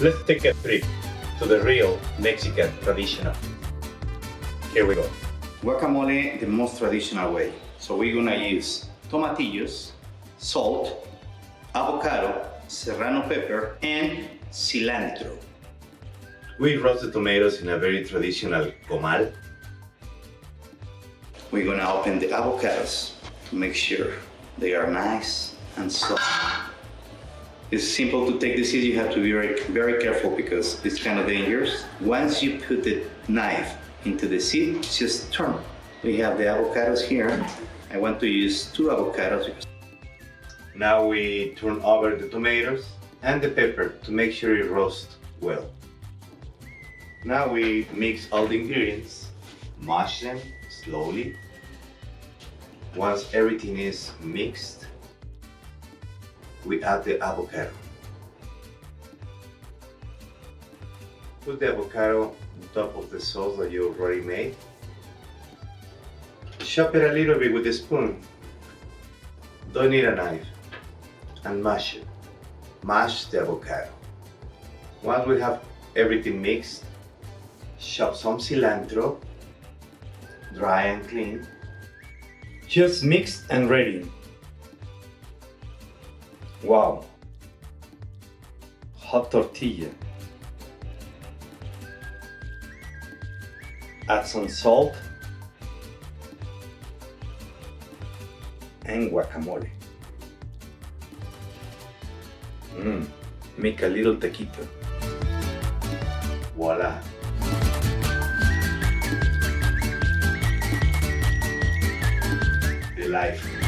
Let's take a trip to the real Mexican traditional. Here we go. Guacamole the most traditional way. So we're gonna use tomatillos, salt, avocado, serrano pepper, and cilantro. We roast the tomatoes in a very traditional comal. We're gonna open the avocados to make sure they are nice and soft. It's simple to take the seeds. You have to be very, very careful because it's kind of dangerous. Once you put the knife into the seed, just turn. We have the avocados here. I want to use 2 avocados. Now we turn over the tomatoes and the pepper to make sure it roasts well. Now we mix all the ingredients, mash them slowly. Once everything is mixed, we add the avocado. Put the avocado on top of the sauce that you already made. Chop it a little bit with a spoon. Don't need a knife. And mash it. Mash the avocado. Once we have everything mixed, chop some cilantro, dry and clean. Just mixed and ready. Wow. Hot tortilla. Add some salt and guacamole. Make a little taquito. Voila. The life.